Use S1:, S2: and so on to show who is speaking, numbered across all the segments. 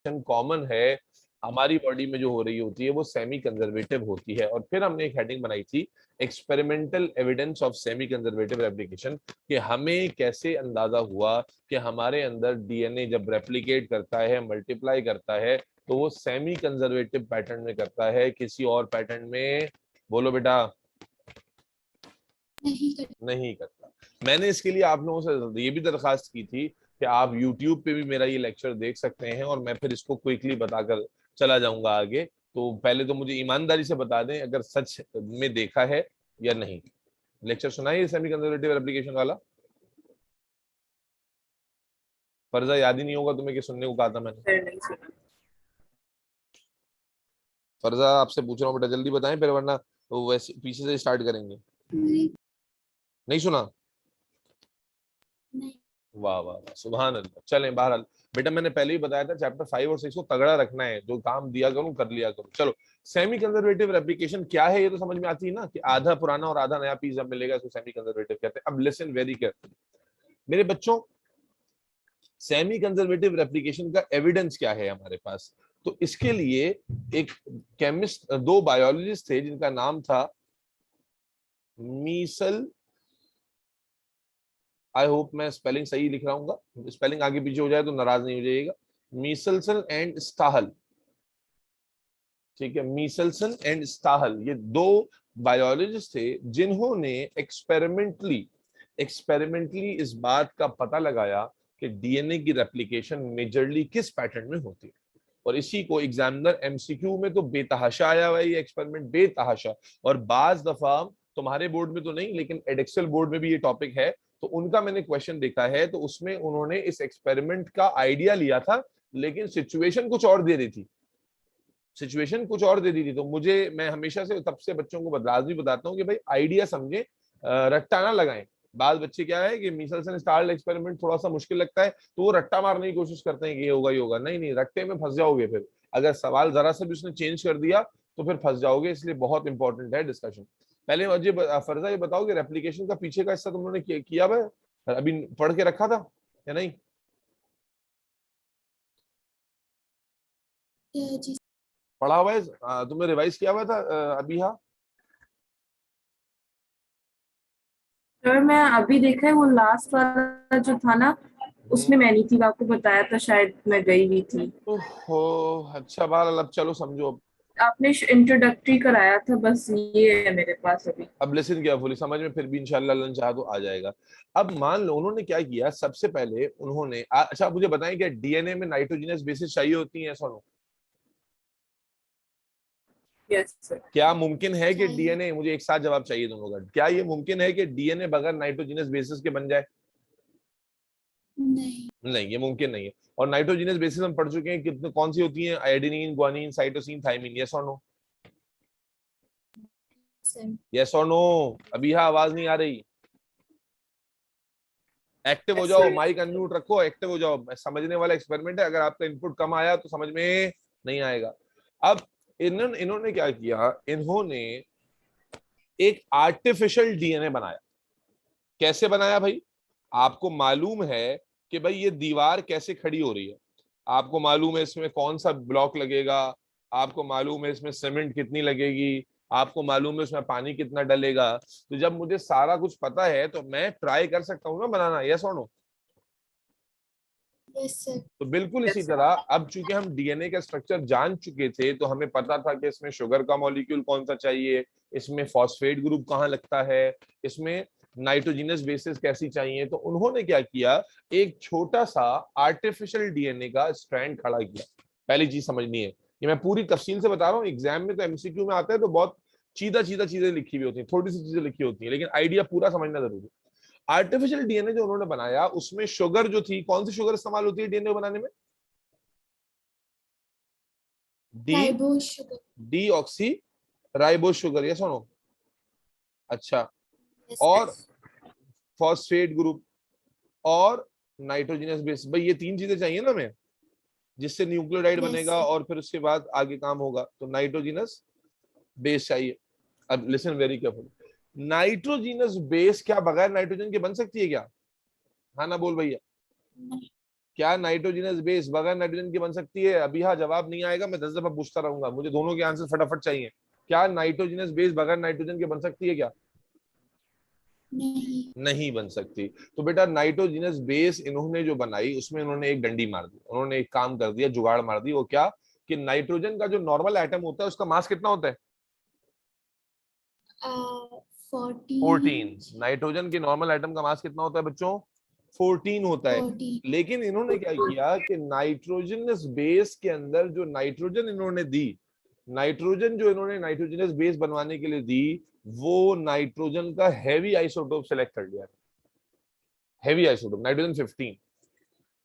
S1: Common है हमारी body में जो हो रही होती है वो सेमी कंजर्वेटिव होती है। और फिर हमने एक हेडिंग बनाई थी experimental evidence of semi conservative replication, कि हमें कैसे अंदाजा हुआ कि हमारे अंदर डीएनए जब रेप्लिकेट करता है, मल्टीप्लाई करता है, तो वो सेमी कंजर्वेटिव पैटर्न में करता है, किसी और पैटर्न में, बोलो बेटा, नहीं करता। मैंने इसके लिए आप लोगों से ये भी दरखास्त की थी कि आप YouTube पे भी मेरा ये लेक्चर देख सकते हैं, और मैं फिर इसको क्विकली बताकर चला जाऊंगा आगे। तो पहले तो मुझे ईमानदारी से बता दें अगर सच में देखा है या नहीं। लेक्चर सुना है सेमी कंजर्वेटिव एप्लीकेशन वाला? फर्जा याद ही नहीं होगा तुम्हें कि सुनने को कहा था मैंने? फर्जा आपसे पूछ रहा हूँ बेटा, जल्दी बताएं फिर, वरना तो वैसे पीछे से स्टार्ट करेंगे। नहीं सुना? वाह वाह वाह, सुभान अल्लाह। चलें, बहरहाल बेटा मैंने पहले ही बताया था चैप्टर 5 और 6 को तगड़ा रखना है, जो काम दिया करूं कर लिया करूं। चलो, सेमी कंजर्वेटिव रेप्लिकेशन क्या है ये तो समझ में आती है ना, कि आधा पुराना और आधा नया पीस जब मिलेगा इसको सेमी कंजर्वेटिव कहते हैं। अब लिसन वेरी केयरफुली मेरे बच्चों, सेमी कंजर्वेटिव रेप्लिकेशन का एविडेंस क्या है हमारे पास? तो इसके लिए एक केमिस्ट, दो बायोलॉजिस्ट थे जिनका नाम था मीसल, आई होप मैं स्पेलिंग सही लिख रहा हूँ, स्पेलिंग आगे पीछे हो जाए तो नाराज नहीं हो जाइएगा। मीसलसन एंड स्टाहल, ठीक है, मीसलसन एंड स्टाहल, ये दो बायोलॉजिस्ट थे जिन्होंने एक्सपेरिमेंटली इस बात का पता लगाया कि डीएनए की रेप्लिकेशन मेजरली किस पैटर्न में होती है। और इसी को एग्जामिनर एमसीक्यू में तो बेतहाशा आया हुआ है ये एक्सपेरिमेंट, बेतहाशा। और बाज दफा तुम्हारे बोर्ड में तो नहीं, लेकिन एडेक्सल बोर्ड में भी ये टॉपिक है, तो उनका मैंने क्वेश्चन देखा है, तो उसमें उन्होंने इस एक्सपेरिमेंट का आइडिया लिया था, लेकिन सिचुएशन कुछ और दे रही थी, सिचुएशन कुछ और दे दी थी। तो मैं हमेशा से तब से बच्चों को लाजमी बताता हूँ कि भाई आइडिया समझे, रट्टा ना लगाएं। बाद बच्चे क्या है कि मीसल्स एंड स्टार्ल एक्सपेरिमेंट थोड़ा सा मुश्किल लगता है, तो वो रट्टा मारने की कोशिश करते हैं कि ये होगा ये होगा। नहीं नहीं, रट्टे में फंस जाओगे फिर, अगर सवाल जरा सा भी उसने चेंज कर दिया तो फिर फंस जाओगे, इसलिए बहुत इंपॉर्टेंट है डिस्कशन। पहले मुझे फर्जा ये बताओ कि रेप्लिकेशन का पीछे का हिस्सा तुमने किया हुआ है, अभी पढ़ के रखा था या नहीं? पढ़ा हुआ है, तुमने रिवाइज किया हुआ था अभी? हाँ,
S2: सर मैं अभी देखा है, वो लास्ट वाला जो था ना, उसमें मैं नहीं थी, आपको बताया था शायद, मैं गई हुई थी।
S1: ओहो, अच्छा बाल, अब चलो समझो।
S2: आपने इंट्रोडक्टरी कराया था, बस ये है मेरे पास अभी।
S1: अब लेसन किया फुली समझ में, फिर भी इंशाल्लाह लंच चाह तो आ जाएगा। अब मान लो उन्होंने क्या किया, सबसे पहले उन्होंने अच्छा मुझे बताएं कि डीएनए में नाइट्रोजनस बेसिस चाहिए होती हैं, ऐसा?
S2: Yes sir.
S1: क्या मुमकिन है कि डीएनए, मुझे एक साथ जवाब चाहिए दोनों का, क्या ये मुमकिन है कि डीएनए बगैर नाइट्रोजनस बेसिस के बन जाए? नहीं नहीं, ये मुमकिन नहीं है। और नाइट्रोजनस बेसिस हम पढ़ चुके हैं कितने, कौन सी होती हैं? Adenine, guanine, cytosine, thymine. Yes और नो? यस और नो? अभी हाँ, आवाज नहीं आ रही, एक्टिव हो
S2: यस
S1: जाओ,
S2: सर।
S1: माइक अनम्यूट रखो, एक्टिव हो जाओ। समझने वाला एक्सपेरिमेंट है, अगर आपका इनपुट कम आया तो समझ में नहीं आएगा। अब इन्होंने क्या किया, इन्होंने एक आर्टिफिशियल डीएनए बनाया। कैसे बनाया भाई? आपको मालूम है कि भाई ये दीवार कैसे खड़ी हो रही है, आपको मालूम है इसमें कौन सा ब्लॉक लगेगा, आपको मालूम है इसमें सीमेंट कितनी लगेगी, आपको मालूम है उसमें पानी कितना डलेगा। तो जब मुझे सारा कुछ पता है तो मैं ट्राई कर सकता हूँ ना बनाना। यस और नो? तो बिल्कुल इसी
S2: यस
S1: तरह
S2: सर।
S1: अब चूंकि हम डीएनए का स्ट्रक्चर जान चुके थे, तो हमें पता था कि इसमें शुगर का मॉलिक्यूल कौन सा चाहिए, इसमें फॉस्फेट ग्रुप कहाँ लगता है, इसमें नाइट्रोजनस बेसिस कैसी चाहिए। तो उन्होंने क्या किया, एक छोटा सा आर्टिफिशियल डीएनए का स्ट्रैंड खड़ा किया। पहली चीज समझनी है, ये मैं पूरी तफसील से बता रहा हूँ, एग्जाम में तो एमसीक्यू में आता है तो बहुत सीधा सीधा चीजें लिखी हुई होती हैं, थोड़ी सी चीजें लिखी होती हैं, लेकिन आइडिया पूरा समझना जरूरी है। आर्टिफिशियल डीएनए जो उन्होंने बनाया, उसमें शुगर जो थी, कौन सी शुगर इस्तेमाल होती है डीएनए बनाने में? D, D oxy ribose sugar. ये सुनो, अच्छा, और फॉस्फेट ग्रुप और नाइट्रोजनस बेस, भाई ये तीन चीजें चाहिए ना हमें, जिससे न्यूक्लियोटाइड बनेगा और फिर उसके बाद आगे काम होगा। तो नाइट्रोजनस बेस चाहिए। अब listen very careful, nitrogenous base क्या बगैर नाइट्रोजन के बन सकती है क्या? हाँ ना बोल भैया? क्या नाइट्रोजनस बेस बगैर नाइट्रोजन की बन सकती है? अभी हाँ जवाब नहीं आएगा, मैं 10 दफा पूछता रहूंगा, मुझे दोनों के आंसर फटाफट चाहिए। क्या नाइट्रोजनस बेस बगैर नाइट्रोजन के बन सकती है क्या?
S3: नहीं।
S1: नहीं बन सकती। तो बेटा नाइट्रोजनस बेस इन्होंने जो बनाई उसमें इन्होंने एक डंडी मार दी, उन्होंने एक काम कर दिया, जुगाड़ मार दी। वो क्या कि नाइट्रोजन का जो नॉर्मल एटम होता है उसका मास कितना होता है? 14। नाइट्रोजन के नॉर्मल एटम का मास कितना होता है बच्चों? 14 होता है।
S3: 14।
S1: लेकिन इन्होंने क्या किया कि नाइट्रोजनस बेस के अंदर जो नाइट्रोजन इन्होंने दी, नाइट्रोजन जो इन्होंने नाइट्रोजनस बेस बनवाने के लिए दी, वो नाइट्रोजन का हैवी आइसोटोप सेलेक्ट कर लिया, हैवी आइसोटोप नाइट्रोजन 15।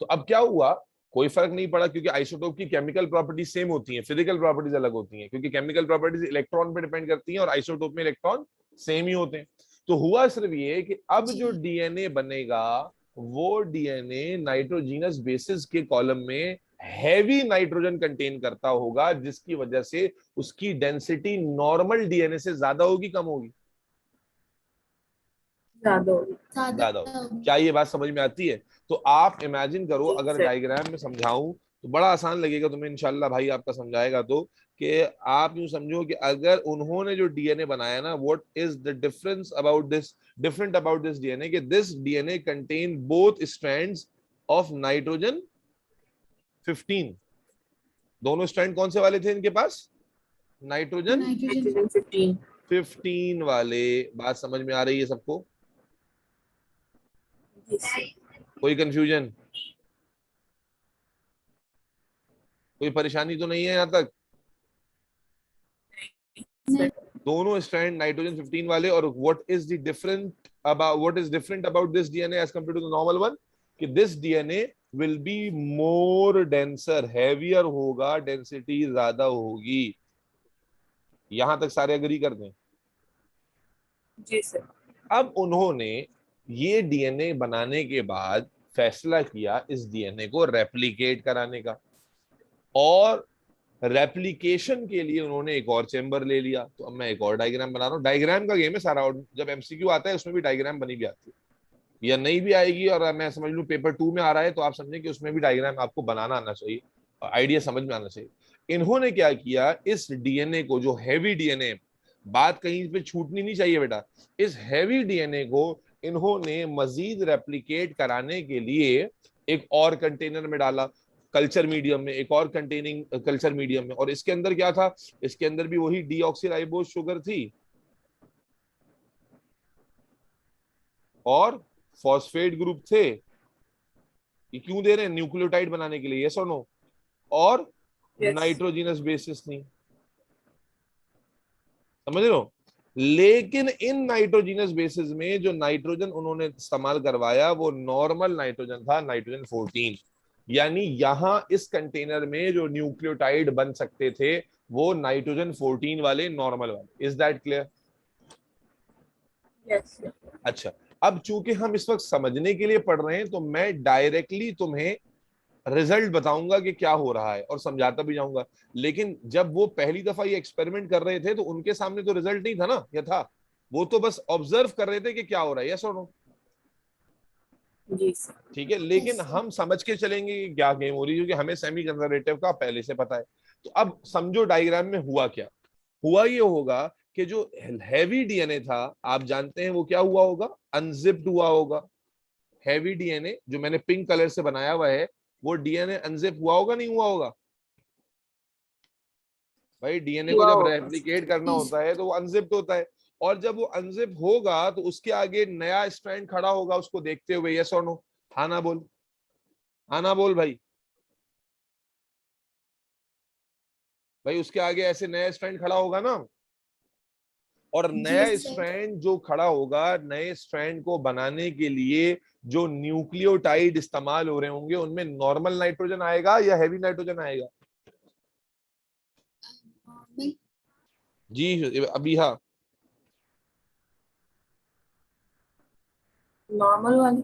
S1: तो अब क्या हुआ, कोई फर्क नहीं पड़ा क्योंकि आइसोटोप की केमिकल प्रॉपर्टीज सेम होती हैं, फिजिकल प्रॉपर्टीज अलग होती हैं, क्योंकि केमिकल प्रॉपर्टीज इलेक्ट्रॉन पे डिपेंड करती हैं और आइसोटोप में इलेक्ट्रॉन सेम ही होते हैं। तो हुआ सिर्फ ये कि अब जो डीएनए बनेगा वो डीएनए नाइट्रोजीनस बेसिस के कॉलम में हैवी नाइट्रोजन कंटेन करता होगा, जिसकी वजह से उसकी डेंसिटी नॉर्मल डीएनए से ज्यादा होगी, कम होगी? ज्यादा होगी। क्या ये बात समझ में आती है? तो आप इमेजिन करो, अगर डायग्राम में समझाऊं तो बड़ा आसान लगेगा तुम्हें इंशाल्लाह, भाई आपका समझाएगा तो, कि आप यूं समझो कि अगर उन्होंने जो डीएनए बनाया ना, what is the difference about this, different about this DNA, कि this DNA contain both strands of nitrogen 15। दोनों स्ट्रैंड कौन से वाले थे इनके पास? नाइट्रोजन 15 वाले। बात समझ में आ रही है सबको? कोई कंफ्यूजन, कोई परेशानी तो नहीं है यहां तक? दोनों स्ट्रैंड नाइट्रोजन 15 वाले। और what is the different about, what is different about this DNA as compared to the normal one, कि this DNA will be more denser, heavier होगा, डेंसिटी ज्यादा होगी। यहां तक सारे अग्री कर दें?
S2: जी सर।
S1: अब उन्होंने ये डीएनए बनाने के बाद फैसला किया इस डीएनए को रेप्लिकेट कराने का, और रेप्लिकेशन के लिए उन्होंने एक और चेंबर ले लिया। तो अब मैं एक और डायग्राम बना रहा हूँ, डायग्राम का गेम है सारा, और जब एमसीक्यू आता है उसमें भी डायग्राम बनी भी आती है या नहीं भी आएगी, और मैं समझ लूँ पेपर 2 में आ रहा है तो आप समझें कि उसमें भी डायग्राम आपको बनाना आना चाहिए, आइडिया समझ में आना चाहिए। इन्होंने क्या किया, इस डीएनए को, जो हैवी डीएनए, बात कहीं पे छूटनी नहीं चाहिए बेटा, इस हैवी डीएनए को इन्होंने मजीद रेप्लिकेट कराने के लिए एक और कंटेनर में डाला, कल्चर मीडियम में, एक और कंटेनिंग कल्चर मीडियम में। और इसके अंदर क्या था? इसके अंदर भी वही डीऑक्सीराइबोज शुगर थी और फॉस्फेट ग्रुप थे। ये क्यों दे रहे हैं? न्यूक्लियोटाइड बनाने के लिए, यस और नो? और नाइट्रोजीनस बेसिस नहीं, समझ रहे हो? लेकिन इन नाइट्रोजीनस बेसिस में जो नाइट्रोजन उन्होंने इस्तेमाल करवाया वो नॉर्मल नाइट्रोजन था, नाइट्रोजन 14। यानी यहां इस कंटेनर में जो न्यूक्लियोटाइड बन सकते थे वो नाइट्रोजन 14 वाले, नॉर्मल वाले। Is that clear?
S2: यस।
S1: अच्छा, अब चूंकि हम इस वक्त समझने के लिए पढ़ रहे हैं तो मैं डायरेक्टली तुम्हें रिजल्ट बताऊंगा कि क्या हो रहा है और समझाता भी जाऊंगा। लेकिन जब वो पहली दफा ये एक्सपेरिमेंट कर रहे थे तो उनके सामने तो रिजल्ट नहीं था ना, या था? वो तो बस ऑब्जर्व कर रहे थे कि क्या हो रहा है, यस और नो?
S2: जी सर।
S1: ठीक है, लेकिन हम समझ के चलेंगे कि क्या गेम हो रही है, क्योंकि हमें सेमी कंजर्वेटिव का पहले से पता है। तो अब समझो डायग्राम में हुआ क्या। हुआ ये होगा कि जो हैवी डीएनए था, आप जानते हैं वो क्या हुआ होगा? अनजिप्ड हुआ होगा। हैवी डीएनए जो मैंने पिंक कलर से बनाया हुआ है, वो डीएनए अनजिप हुआ होगा, नहीं हुआ होगा? भाई डीएनए को जब रेप्लिकेट करना होता है तो वो अनजिप्ड होता है, और जब वो अनजिप होगा तो उसके आगे नया स्ट्रैंड खड़ा होगा उसको देखते हुए, यस और नो? हाँ ना बोल, हाँ ना बोल भाई। भाई उसके आगे ऐसे नया स्ट्रैंड खड़ा होगा ना, और नया स्ट्रैंड जो खड़ा होगा, नए स्ट्रैंड को बनाने के लिए जो न्यूक्लियोटाइड इस्तेमाल हो रहे होंगे उनमें नॉर्मल नाइट्रोजन आएगा या हैवी नाइट्रोजन आएगा? जी अभी हाँ,
S2: नॉर्मल वाली।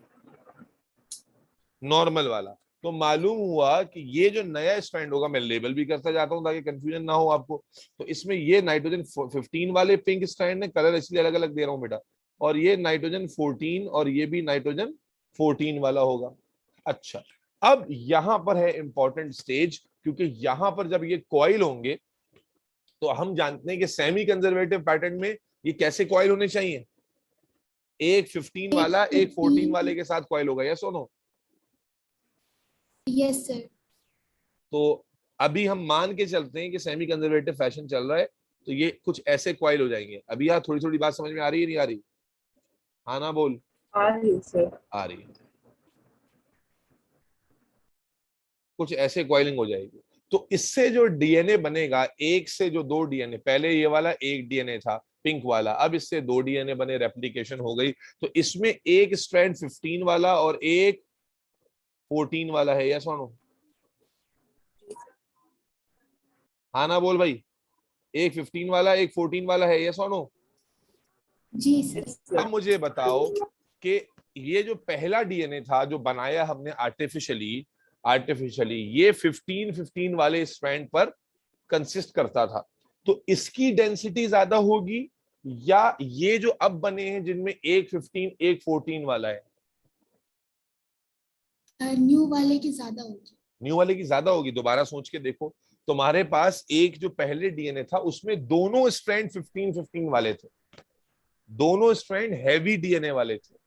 S1: नॉर्मल वाला। तो मालूम हुआ कि ये जो नया स्ट्रैंड होगा, मैं लेबल भी करता जाता हूं ताकि कंफ्यूजन ना हो आपको, तो इसमें ये नाइट्रोजन 15 वाले पिंक स्ट्रैंड है, कलर इसलिए अलग अलग दे रहा हूं बेटा, और ये नाइट्रोजन 14 और ये भी नाइट्रोजन 14 वाला होगा। अच्छा, अब यहां पर है इंपॉर्टेंट स्टेज, क्योंकि यहां पर जब ये कॉइल होंगे तो हम जानते हैं कि सेमी कंजर्वेटिव पैटर्न में ये कैसे कॉइल होने चाहिए, एक 15 वाला एक 14 वाले के साथ कॉइल होगा, यस और नो?
S3: Yes sir.
S1: तो अभी हम मान के चलते हैं कि सेमी कंजर्वेटिव फैशन चल रहा है, तो ये कुछ ऐसे कॉइल हो जाएंगे। अभी यार थोड़ी थोड़ी बात समझ में आ रही है नहीं आ रही? हाँ ना बोल।
S2: आ रही है सर।
S1: आ रही है। कुछ ऐसे कॉइलिंग हो जाएगी, तो इससे जो डीएनए बनेगा, एक से जो दो डीएनए, पहले ये वाला एक डीएनए था पिंक वाला, अब इससे दो डीएनए बने, रेप्लिकेशन हो गई, तो इसमें एक स्ट्रैंड 15 वाला और एक 14 वाला है, यस और नो? हाँ ना बोल भाई, एक 15 वाला एक 14 वाला है, यस और नो?
S3: जी सर।
S1: अब मुझे बताओ कि ये जो पहला डीएनए था जो बनाया हमने आर्टिफिशियली ये 15 वाले स्ट्रैंड पर कंसिस्ट करता था, तो इसकी डेंसिटी ज्यादा होगी या ये जो अब बने हैं जिनमें एक 15 एक 14 वाला है?
S3: न्यू वाले की ज्यादा होगी।
S1: न्यू वाले की ज्यादा होगी। दोबारा सोच के देखो, तुम्हारे पास एक जो पहले डीएनए था उसमें दोनों स्ट्रैंड 15 वाले थे, दोनों स्ट्रैंड हैवी डीएनए वाले थे।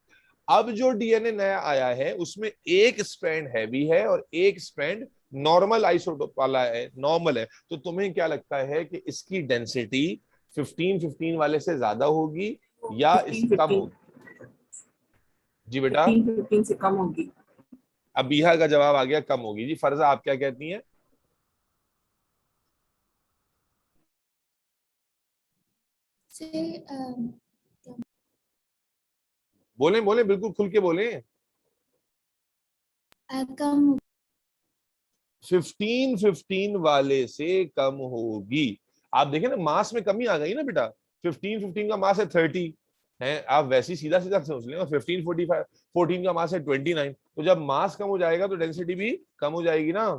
S1: अब जो डीएनए नया आया है उसमें एक स्ट्रैंड हैवी है और एक स्ट्रैंड नॉर्मल आइसोटोप वाला है, नॉर्मल है, तो तुम्हें क्या लगता है कि इसकी डेंसिटी 15 वाले से ज्यादा होगी या इससे कम होगी? जी बेटा,
S2: 15 से कम होगी।
S1: अब बिहा का जवाब आ गया, कम होगी। जी फरजा, आप क्या कहती हैं?
S3: सर
S1: बोले बोले, बिल्कुल खुल के बोले।
S3: कम।
S1: 15 वाले से कम होगी। आप देखें ना, मास में कमी आ गई ना बेटा। 15 का मास है 30 है, आप वैसे ही सीधा सीधा सोच लेंगे। 15 14 का मास है 29, तो जब मास कम हो जाएगा तो डेंसिटी भी कम हो जाएगी ना।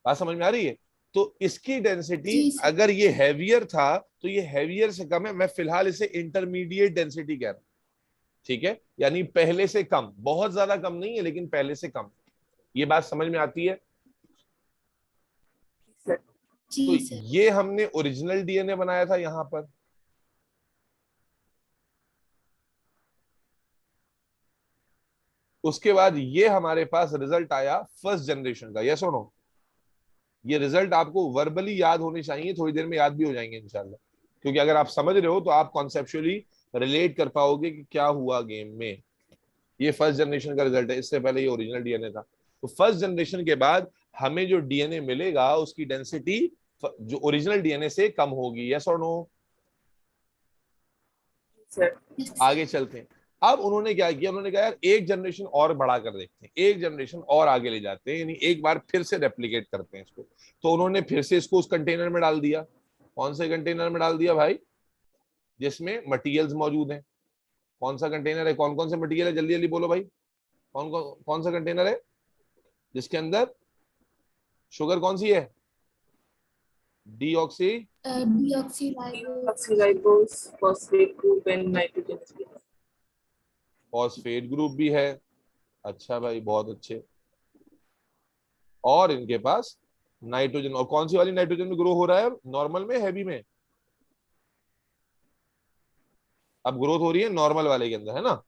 S1: बात समझ में आ रही है? तो इसकी डेंसिटी,
S3: जी सर।
S1: अगर ये हैवियर था तो ये हैवियर से कम है। मैं फिलहाल इसे इंटरमीडिएट डेंसिटी कह रहा हूं, ठीक है? यानी पहले से कम, बहुत ज्यादा कम नहीं है लेकिन पहले से कम। ये बात समझ में आती है?
S3: जी
S1: तो
S3: सर।
S1: ये हमने ओरिजिनल डीएनए बनाया था यहां पर। उसके बाद ये हमारे पास रिजल्ट आया फर्स्ट जनरेशन का, यस और नो? ये रिजल्ट आपको वर्बली याद होने चाहिए, थोड़ी देर में याद भी हो जाएंगे इंशाल्लाह, क्योंकि अगर आप समझ रहे हो तो आप कॉन्सेप्चुअली रिलेट कर पाओगे कि क्या हुआ गेम में। ये फर्स्ट जनरेशन का रिजल्ट है, इससे पहले ये ओरिजिनल डीएनए था। तो फर्स्ट जनरेशन के बाद हमें जो डीएनए मिलेगा उसकी डेंसिटी जो ओरिजिनल डीएनए से कम होगी, यस और नो? आगे चलते हैं। अब उन्होंने क्या किया, उन्होंने कहा यार एक जनरेशन और बढ़ा कर देखते हैं, एक जनरेशन और आगे ले जाते हैं, यानी एक बार फिर से रेप्लिकेट करते हैं इसको। तो उन्होंने फिर से इसको उस कंटेनर में डाल दिया। कौन से कंटेनर में डाल दिया भाई? जिसमें मटेरियल्स मौजूद हैं। कौन सा कंटेनर है? कौन कौन से मटेरियल है? जल्दी जल्दी बोलो भाई। कौन सा कंटेनर है जिसके अंदर शुगर कौन सी है? Deoxy
S2: deoxyribose, phosphate group and nitrogen.
S1: Phosphate group भी है। अच्छा भाई, बहुत अच्छे। और इनके पास नाइट्रोजन, और कौन सी वाली नाइट्रोजन में ग्रो हो रहा है? नॉर्मल में, हैवी में? अब ग्रोथ हो रही है नॉर्मल वाले के अंदर, है ना?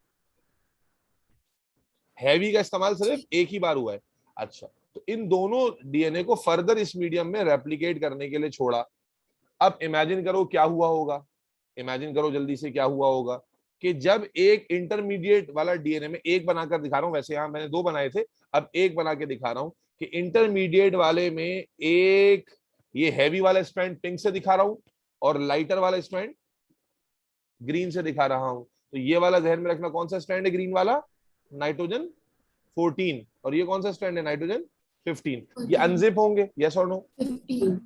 S1: हैवी का इस्तेमाल सिर्फ एक ही बार हुआ है। अच्छा, तो इन दोनों डीएनए को फर्दर इस मीडियम में रेप्लिकेट करने के लिए छोड़ा। अब इमेजिन करो क्या हुआ होगा, इमेजिन करो जल्दी से क्या हुआ होगा कि जब एक इंटरमीडिएट वाला डीएनए में, एक बनाकर दिखा रहा हूं, वैसे यहां मैंने दो बनाए थे, अब एक बना के दिखा रहा हूं कि इंटरमीडिएट वाले में एक ये हैवी वाला स्ट्रैंड पिंक से दिखा रहा हूं और लाइटर वाला स्ट्रैंड ग्रीन से दिखा रहा हूं। तो ये वाला ध्यान में रखना, कौन सा स्ट्रैंड है ग्रीन वाला? नाइट्रोजन 14। और ये कौन सा स्ट्रैंड है? नाइट्रोजन 15। ये अनजिप होंगे, यस और नो?
S3: 15।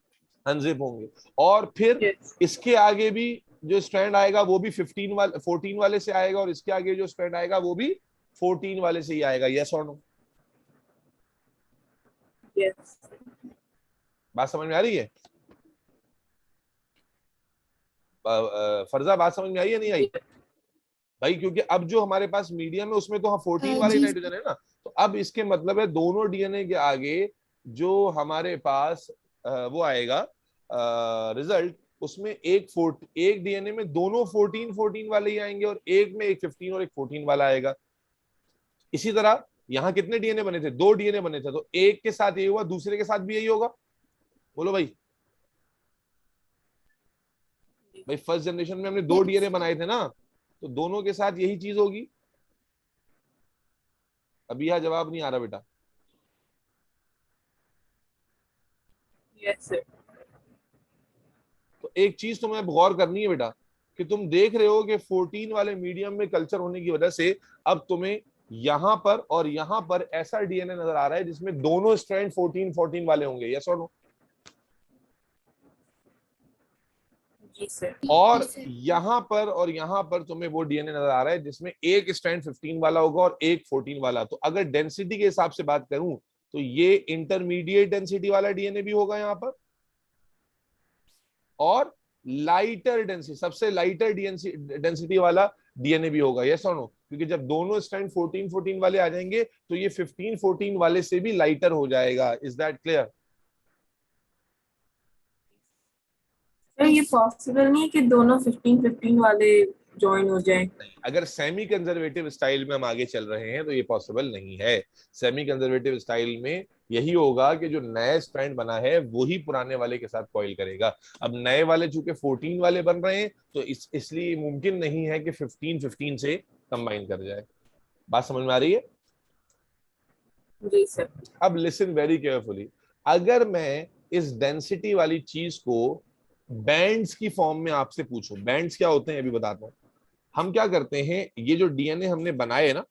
S1: अनजिप होंगे। और फिर इसके आगे भी जो स्ट्रैंड आएगा वो भी 14 वाले से आएगा, और इसके आगे जो स्ट्रैंड आएगा वो भी 14 वाले से ही आएगा, यस और नो?
S2: यस।
S1: बात समझ में आ रही है? फरजा, बात समझ में आई है नहीं आई? भाई, क्योंकि अब जो हमारे पास मीडियम है उसमें तो 14 वाले
S3: जी
S1: नाइट्रोजन है ना, तो अब इसके मतलब है दोनों डीएनए के आगे जो हमारे पास वो आएगा रिजल्ट, उसमें एक डीएनए में दोनों 14 वाले ही आएंगे, और एक में एक 15 और एक 14 वाला आएगा। इसी तरह यहाँ कितने डीएनए बने थे? 2 डीएनए बने थे, तो एक के साथ ये हुआ, दूसरे के साथ भी यही होगा। बोलो भाई। भाई फर्स्ट जनरेशन में हमने 2 डीएनए बनाए थे ना, तो दोनों के साथ यही चीज होगी। अभी यह जवाब नहीं आ रहा बेटा।
S2: Yes sir.
S1: तो एक चीज तुम्हें अब गौर करनी है बेटा, कि तुम देख रहे हो कि 14 वाले मीडियम में कल्चर होने की वजह से अब तुम्हें यहां पर और यहां पर ऐसा डीएनए नजर आ रहा है जिसमें दोनों स्ट्रैंड 14 वाले होंगे। यस और नो?
S2: जी सर।
S1: और
S3: सर।
S1: यहां पर तुम्हें वो डीएनए नजर आ रहा है जिसमें एक स्ट्रैंड 15 वाला होगा और एक 14 वाला। तो अगर डेंसिटी के हिसाब से बात करूं तो ये इंटरमीडिएट डेंसिटी वाला डीएनए भी होगा यहां पर, और लाइटर डेंसिटी, सबसे लाइटर डेंसिटी वाला डीएनए भी होगा। यस और नो? क्योंकि जब दोनों स्ट्रैंड 14 वाले आ जाएंगे तो ये 15 वाले से भी लाइटर हो जाएगा। Is that clear?
S2: सर ये पॉसिबल नहीं है कि दोनों 15 वाले ज्वाइन हो जाएं?
S1: अगर सेमी कंजर्वेटिव स्टाइल में हम आगे चल रहे हैं तो ये पॉसिबल नहीं है। सेमी कंजर्वेटिव स्टाइल में यही होगा कि जो नया स्ट्रैंड बना है वही पुराने वाले के साथ कॉइल करेगा। अब नए वाले चूंकि 14 वाले बन रहे हैं तो इसलिए मुमकिन नहीं है कि 15 से कंबाइन कर जाए। बात समझ में आ रही है?
S2: जी सर।
S1: अब लिसन वेरी केयरफुली। अगर मैं इस डेंसिटी वाली चीज को बैंड्स की फॉर्म में आपसे पूछूं, बैंड्स क्या होते हैं अभी बताता हूं। हम क्या करते हैं, ये जो डीएनए हमने बनाए ना,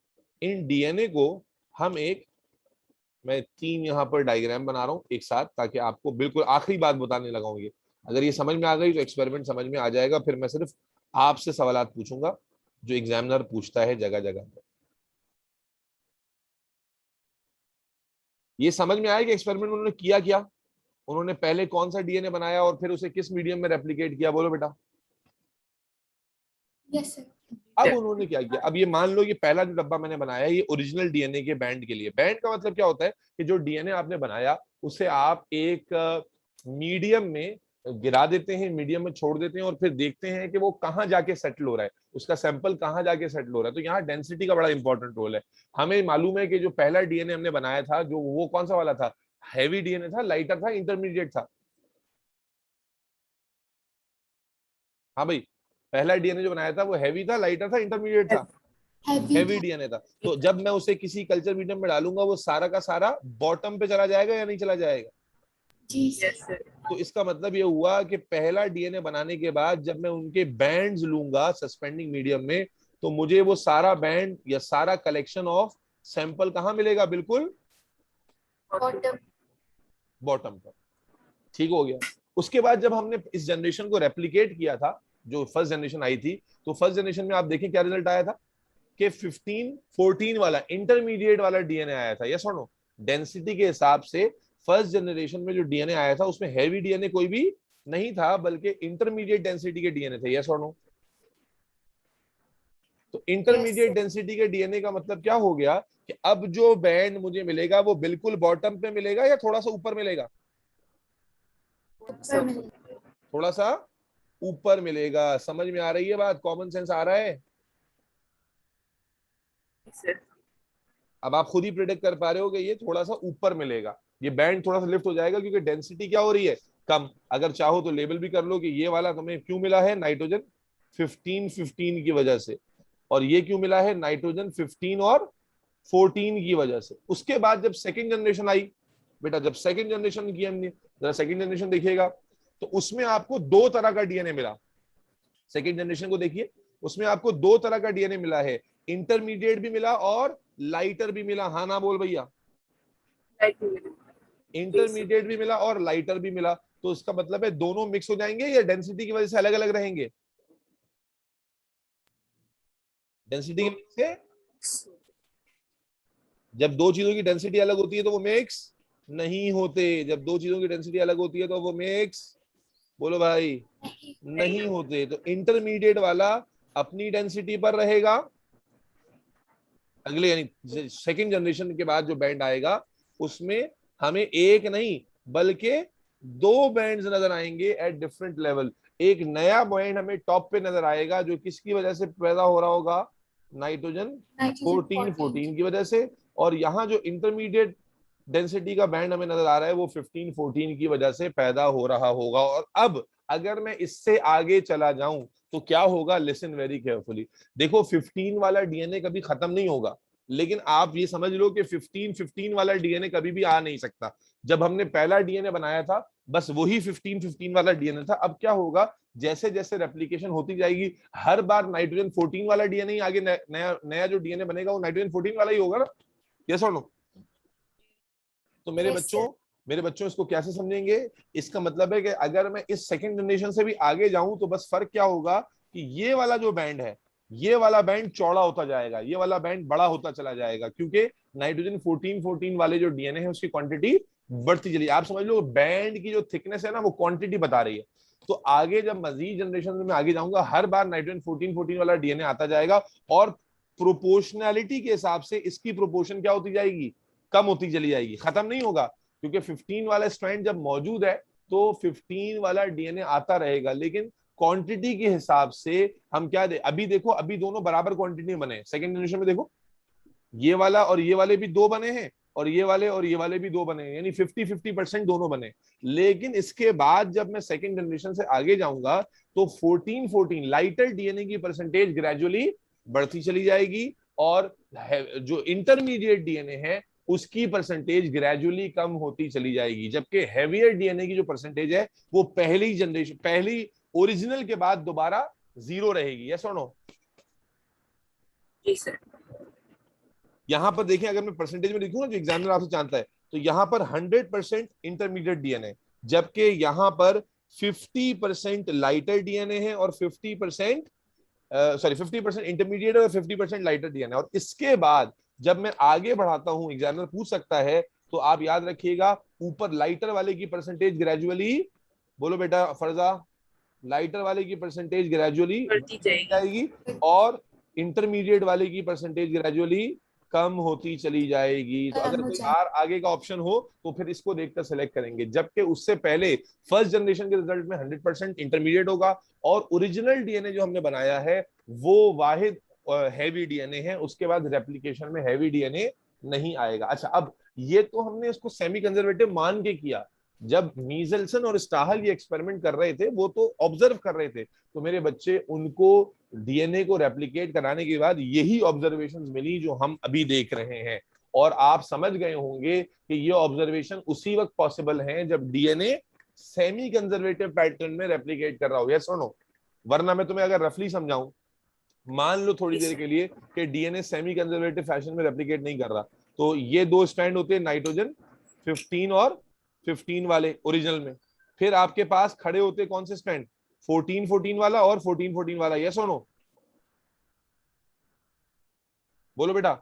S1: इन डीएनए को हम मैं 3 यहां पर डायग्राम बना रहा हूं एक साथ, ताकि आपको बिल्कुल आखिरी बात बताने लगा हूं। ये अगर ये समझ में आ गई तो एक्सपेरिमेंट समझ में आ जाएगा। फिर मैं सिर्फ आपसे सवालात पूछूंगा जो एग्जामिनर पूछता है जगह जगह पर। ये समझ में आया कि एक्सपेरिमेंट उन्होंने किया क्या? उन्होंने पहले कौन सा डीएनए बनाया और फिर उसे किस मीडियम में रेप्लिकेट किया? बोलो बेटा।
S3: Yes sir.
S1: अब उन्होंने क्या किया, अब ये मान लो ये पहला जो डब्बा मैंने बनाया ये ओरिजिनल डीएनए के बैंड के लिए। बैंड का मतलब क्या होता है कि जो डीएनए आपने बनाया उसे आप एक मीडियम में गिरा देते हैं, मीडियम में छोड़ देते हैं और फिर देखते हैं कि वो कहाँ जाके सेटल हो रहा है, उसका सैंपल कहाँ जाके सेटल हो रहा है। तो यहाँ डेंसिटी का बड़ा इंपॉर्टेंट रोल है। हमें मालूम है कि जो पहला डीएनए हमने बनाया था जो वो कौन सा वाला था? हैवी डीएनए था, लाइटर था, इंटरमीडिएट था? हाँ भाई, पहला डीएनए जो बनाया था वो हैवी था, लाइटर था, इंटरमीडिएट था? हैवी डीएनए था। तो जब मैं उसे किसी कल्चर मीडियम में डालूंगा वो सारा का सारा बॉटम पे चला जाएगा या नहीं चला जाएगा?
S3: जी
S2: यस सर।
S1: तो इसका मतलब ये हुआ कि पहला डीएनए बनाने के बाद जब मैं उनके बैंड्स लूंगा सस्पेंडिंग मीडियम में, तो मुझे वो सारा बैंड या सारा कलेक्शन ऑफ सैंपल कहाँ मिलेगा? बिल्कुल
S3: बॉटम।
S1: बॉटम पर। ठीक हो गया। उसके बाद जब हमने इस जनरेशन को रेप्लिकेट किया था, जो फर्स्ट जनरेशन आई थी, तो फर्स्ट जनरेशन में आप देखें क्या रिजल्ट आया था कि 15-14 वाला इंटरमीडिएट वाला डीएनए आया था। यस और नो? डेंसिटी के हिसाब से फर्स्ट जनरेशन में जो डीएनए आया था उसमें हैवी डीएनए कोई भी नहीं था, बल्कि इंटरमीडिएट डेंसिटी के डीएनए थे। यस और नो? तो इंटरमीडिएट डेंसिटी के डीएनए का मतलब क्या हो गया कि अब जो बैंड मुझे मिलेगा वो बिल्कुल बॉटम पे मिलेगा या थोड़ा सा ऊपर मिलेगा? थोड़ा सा ऊपर मिलेगा। समझ में आ रही है बात? कॉमन सेंस आ रहा है? अब आप खुद ही प्रिडिक्ट कर पा रहे हो कि ये थोड़ा सा ऊपर मिलेगा, ये बैंड थोड़ा सा लिफ्ट हो जाएगा क्योंकि डेंसिटी क्या हो रही है? कम। अगर चाहो तो लेबल भी कर लो कि ये वाला तुम्हें क्यों मिला है? नाइट्रोजन 15-15 की वजह से। और ये क्यों मिला है? नाइट्रोजन 15 और 14 की वजह से। उसके बाद जब सेकेंड जनरेशन आई बेटा, जब सेकेंड जनरेशन की हमने, जरा सेकेंड जनरेशन देखिएगा, तो उसमें आपको 2 तरह का डीएनए मिला। सेकेंड जनरेशन को देखिए, उसमें आपको 2 तरह का डीएनए मिला है, इंटरमीडिएट भी मिला और लाइटर भी मिला। हाँ ना बोल भैया? इंटरमीडिएट भी मिला और लाइटर भी मिला। तो इसका मतलब है दोनों मिक्स हो जाएंगे या डेंसिटी की वजह से अलग अलग रहेंगे? डेंसिटी की वजह से। जब 2 चीजों की डेंसिटी अलग होती है तो वो मिक्स नहीं होते। जब 2 चीजों की डेंसिटी अलग होती है तो वो मिक्स, बोलो भाई, नहीं होते। तो इंटरमीडिएट वाला अपनी डेंसिटी पर रहेगा, अगले यानी सेकंड जनरेशन के बाद जो बैंड आएगा उसमें हमें एक नहीं बल्कि दो बैंड्स नजर आएंगे एट डिफरेंट लेवल। एक नया बैंड हमें टॉप पे नजर आएगा जो किसकी वजह से पैदा हो रहा होगा, नाइट्रोजन 14 की वजह से, और यहाँ जो इंटरमीडिएट डेंसिटी का बैंड हमें नजर आ रहा है वो 15-14 की वजह से पैदा हो रहा होगा। और अब अगर मैं इससे आगे चला जाऊं तो क्या होगा, लिसन वेरी केयरफुली। देखो 15 वाला डीएनए कभी खत्म नहीं होगा, लेकिन आप ये समझ लो कि 15-15 वाला डीएनए कभी भी आ नहीं सकता। जब हमने पहला डीएनए बनाया था बस वही 15-15 वाला डीएनए था। अब क्या होगा, जैसे जैसे रेप्लिकेशन होती जाएगी हर बार नाइट्रोजन 14 वाला डीएनए आगे नया नया जो डीएनए बनेगा वो नाइट्रोजन 14 वाला ही होगा ना, यस और नो? तो मेरे बच्चों इसको कैसे समझेंगे, इसका मतलब है कि अगर मैं इस सेकंड जनरेशन से भी आगे जाऊं तो बस फर्क क्या होगा कि ये वाला जो बैंड है ये वाला बैंड चौड़ा होता जाएगा, ये वाला बैंड बड़ा होता चला जाएगा, क्योंकि नाइट्रोजन 14 वाले जो डीएनए है उसकी क्वांटिटी बढ़ती चली। आप समझ लो बैंड की जो थिकनेस है ना वो क्वांटिटी बता रही है। तो आगे जब मजीद जनरेशन में आगे जाऊंगा हर बार नाइट्रोजन 14 वाला डीएनए आता जाएगा और प्रोपोर्शनैलिटी के हिसाब से इसकी प्रोपोर्शन क्या होती जाएगी, कम होती चली जाएगी, खत्म नहीं होगा। क्योंकि 15 वाला स्ट्रैंड जब मौजूद है तो 15 वाला डीएनए आता रहेगा, लेकिन क्वांटिटी के हिसाब से हम क्या दे, अभी देखो अभी दोनों बराबर क्वांटिटी में बने। सेकंड जनरेशन में देखो ये वाला और ये वाले भी दो बने हैं और ये वाले और ये वाले भी दो बने हैं, यानी 50-50% दोनों बने। लेकिन इसके बाद जब मैं सेकंड जनरेशन से आगे जाऊंगा तो 14 लाइटर डीएनए की परसेंटेज ग्रेजुअली बढ़ती चली जाएगी और जो इंटरमीडिएट डीएनए है उसकी परसेंटेज ग्रेजुअली कम होती चली जाएगी, जबकि हैवियर डीएनए की जो परसेंटेज है वो पहली जनरेशन पहली ओरिजिनल के बाद दोबारा 0 रहेगी, यस और नो?
S2: जी सर।
S1: यहां पर देखिए अगर मैं परसेंटेज में लिखूं ना जो एग्जामिनर आपसे जानता है तो यहां पर 100% इंटरमीडिएट डीएनए, जबकि यहां पर 50% लाइटर डीएनए है और 50% 50% इंटरमीडिएट और 50% लाइटर डीएनए। और इसके बाद जब मैं आगे बढ़ाता हूं एग्जामिनर पूछ सकता है तो आप याद रखिएगा ऊपर लाइटर वाले की परसेंटेज ग्रेजुअली, बोलो बेटा फरजा, लाइटर वाले की परसेंटेज ग्रेजुअली
S2: बढ़ती
S1: जाएगी और इंटरमीडिएट वाले की परसेंटेज ग्रेजुअली कम होती चली जाएगी। तो अगर कोई और आगे का ऑप्शन हो तो फिर इसको देखकर सिलेक्ट करेंगे, जबकि उससे पहले फर्स्ट जनरेशन के रिजल्ट में 100% इंटरमीडिएट होगा और ओरिजिनल डीएनए जो हमने बनाया है वो वाहिद हैवी डीएनए है, उसके बाद रेप्लिकेशन में हैवी डीएनए नहीं आएगा। अच्छा अब ये तो हमने इसको सेमी कंजर्वेटिव मान के किया, जब मीजल्सन और स्टाहल ये एक्सपेरिमेंट कर रहे थे वो तो ऑब्जर्व कर रहे थे, तो मेरे बच्चे उनको डीएनए को रेप्लिकेट कराने के बाद यही ऑब्जर्वेशंस मिली जो हम अभी देख रहे हैं। और आप समझ गए होंगे कि ये ऑब्जर्वेशन उसी वक्त पॉसिबल हैं जब डीएनए सेमी कंजर्वेटिव पैटर्न में रेप्लिकेट कर रहा हो, यस और नो? वरना मैं तुम्हें अगर रफली समझाऊं, मान लो थोड़ी देर के लिए कि डीएनए सेमी कंजर्वेटिव फैशन में रेप्लिकेट नहीं कर रहा, तो ये दो स्ट्रैंड होते हैं नाइट्रोजन 15 और 15 वाले ओरिजिनल में, फिर आपके पास खड़े होते कौन से स्ट्रैंड, 14 वाला और 14 वाला, यस और नो? बोलो बेटा।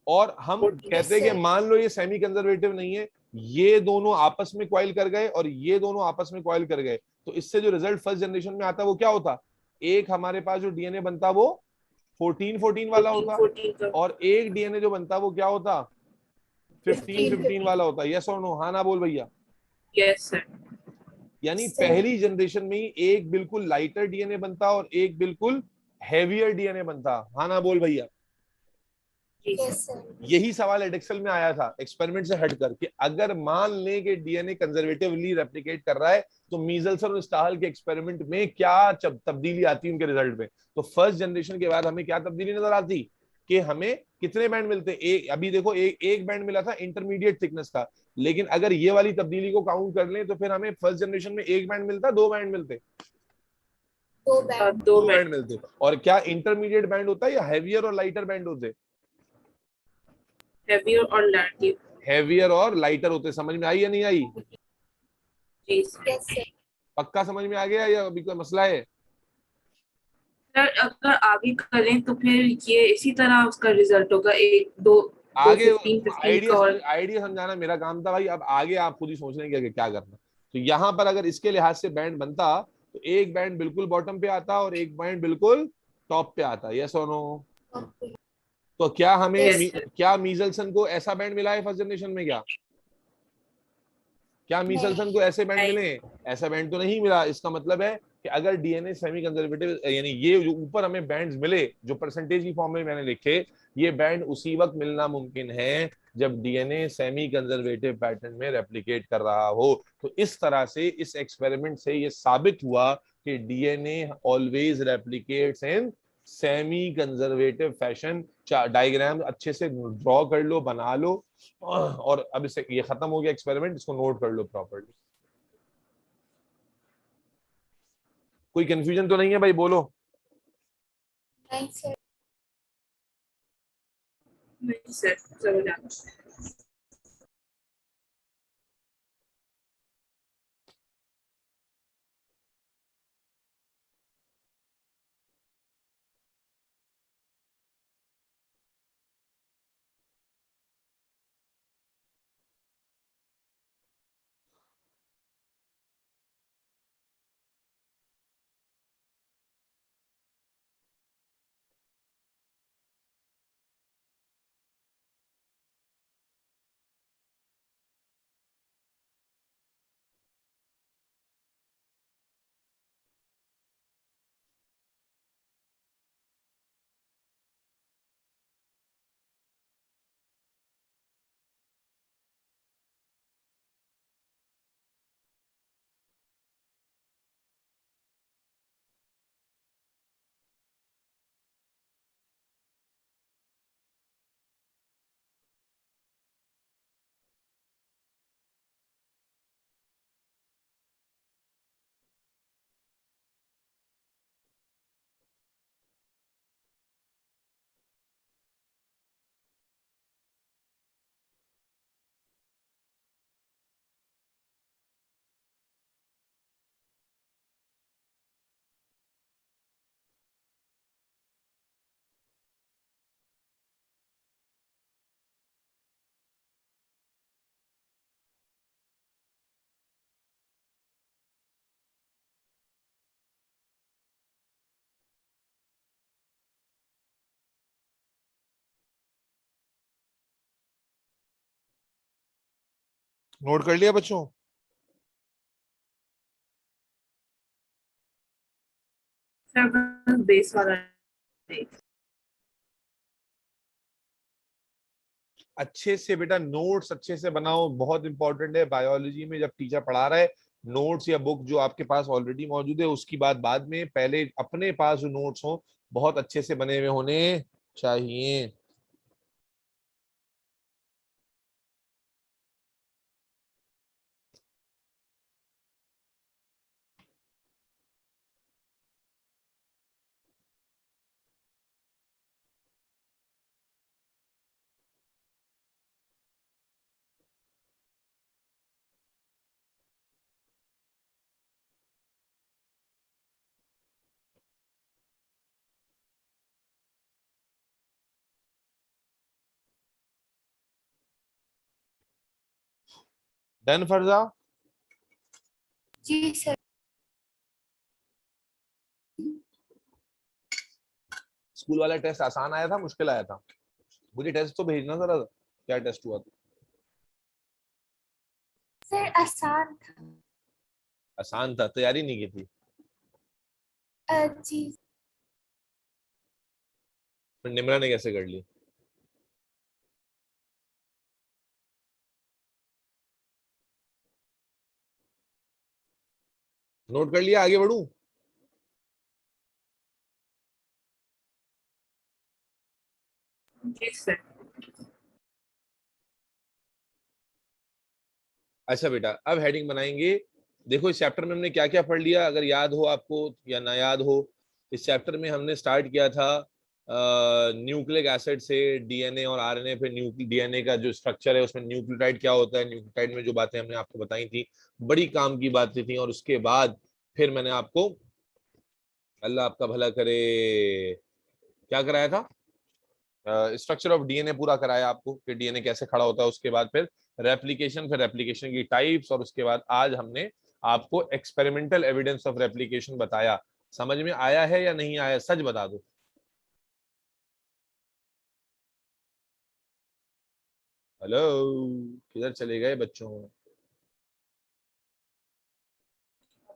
S1: और हम कहते हैं कि मान लो ये सेमी कंजर्वेटिव नहीं है, ये दोनों आपस में क्वाइल कर गए और ये दोनों आपस में क्वाइल कर गए, तो इससे जो रिजल्ट फर्स्ट जनरेशन में आता वो क्या होता, एक हमारे पास जो डीएनए बनता वो 14 वाला होता और एक डीएनए जो बनता वो क्या होता, 15 वाला होता, यस और नो? हाँ ना बोल भैया।
S2: Yes sir.
S1: यानी पहली जनरेशन में ही एक बिल्कुल लाइटर डीएनए बनता और एक बिल्कुल हैवियर डीएनए बनता, हाँ ना बोल भैया? यही सवाल एडेक्सल में आया था एक्सपेरिमेंट से हटकर कि अगर मान लें कि डीएनए कंजर्वेटिवली रेप्लिकेट कर रहा है तो मीजल्सन और स्टाहल के एक्सपेरिमेंट में क्या तब्दीली आती है उनके रिजल्ट में। तो फर्स्ट जनरेशन के बाद हमें क्या तब्दीली नजर आती कि हमें कितने बैंड मिलते, एक अभी देखो एक बैंड मिला था इंटरमीडिएट थिकनेस का, लेकिन अगर ये वाली तब्दीली को काउंट कर लें तो फिर हमें फर्स्ट जनरेशन में एक बैंड मिलता, दो बैंड मिलते, दो बैंड मिलते। और क्या इंटरमीडिएट बैंड होता है या हैवियर और लाइटर बैंड होते? हैवियर और लाइटर होते। समझ में आई या नहीं आई? पक्का समझ में आ गया या अभी कोई मसला है?
S2: सर अगर आगे करें तो फिर ये इसी तरह उसका रिजल्ट होगा, एक दो
S1: आगे आइडिया समझाना मेरा काम था भाई, अब आगे आप खुद ही सोच लेंगे कि क्या करना। तो यहाँ पर अगर इसके लिहाज से बैंड बनता तो एक बैंड बिल्कुल बॉटम पे आता और एक बैंड बिल्कुल टॉप पे आता है, यस और नो?
S3: ओके।
S1: तो क्या हमें
S2: Yes, sir.
S1: क्या मीजल्सन को ऐसा बैंड मिला है फर्स्ट जनरेशन में? क्या मीजल्सन को ऐसे बैंड
S2: नहीं।
S1: मिले? ऐसा बैंड तो नहीं मिला। इसका मतलब है कि अगर डीएनए सेमी कंजर्वेटिव, यानी ये जो ऊपर हमें बैंड्स मिले जो परसेंटेज की फॉर्म में मैंने लिखे, ये बैंड उसी वक्त मिलना मुमकिन है जब डीएनए सेमी कंजर्वेटिव पैटर्न में रेप्लिकेट कर रहा हो। तो इस तरह से इस एक्सपेरिमेंट से ये साबित हुआ कि DNA always replicates in semi conservative fashion. Diagram अच्छे से ड्रॉ कर लो, बना लो, और अब इससे ये खत्म हो गया एक्सपेरिमेंट, इसको नोट कर लो प्रॉपर्ली। कोई कंफ्यूजन तो नहीं है भाई? बोलो।
S3: नहीं सर।
S2: नहीं सर, समझ आ गया।
S1: नोट कर लिया बच्चों?
S2: सर बस बेस वाला है।
S1: अच्छे से बेटा नोट्स अच्छे से बनाओ, बहुत इंपॉर्टेंट है बायोलॉजी में। जब टीचर पढ़ा रहा है, नोट्स या बुक जो आपके पास ऑलरेडी मौजूद है उसकी बात बाद में, पहले अपने पास जो नोट्स हो बहुत अच्छे से बने हुए होने चाहिए। डन फरजा?
S3: जी सर।
S1: स्कूल वाला टेस्ट आसान आया था, मुश्किल आया था? मुझे टेस्ट तो भेजना जरा, क्या टेस्ट हुआ था?
S3: सर आसान था।
S1: आसान था? तैयारी नहीं की थी?
S3: जी।
S1: फिर निमरा ने कैसे कर ली? नोट कर लिया, आगे बढ़ूं?
S2: जी सर।
S1: अच्छा बेटा, अब हेडिंग बनाएंगे। देखो इस चैप्टर में हमने क्या क्या पढ़ लिया, अगर याद हो आपको या ना याद हो। इस चैप्टर में हमने स्टार्ट किया था न्यूक्लिक एसिड से, डीएनए और आरएनए पे। डीएनए का जो स्ट्रक्चर है उसमें न्यूक्लियोटाइड क्या होता है, न्यूक्लियोटाइड में जो बातें हमने आपको बताई थी बड़ी काम की बातें थी। और उसके बाद फिर मैंने आपको, अल्लाह आपका भला करे, क्या कराया था? स्ट्रक्चर ऑफ डीएनए पूरा कराया आपको कि डीएनए कैसे खड़ा होता है। उसके बाद फिर रेप्लिकेशन, फिर रेप्लिकेशन की टाइप्स, और उसके बाद आज हमने आपको एक्सपेरिमेंटल एविडेंस ऑफ रेप्लिकेशन बताया। समझ में आया है या नहीं आया? सच बता दो। हेलो, किधर चले गए बच्चों?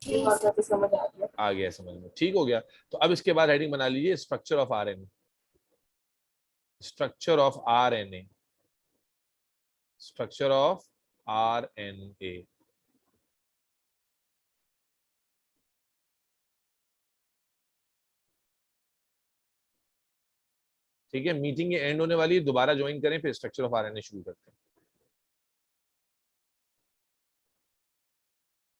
S3: जी
S2: बात
S3: सर।
S2: तो समझ आ गया।
S1: आ गया समझ में, ठीक हो गया। तो अब इसके बाद हेडिंग बना लीजिए structure of RNA. Structure of RNA, structure of RNA. ठीक है, मीटिंग ये एंड होने वाली है, दोबारा ज्वाइन करें फिर स्ट्रक्चर ऑफ आरएनए शुरू करते हैं।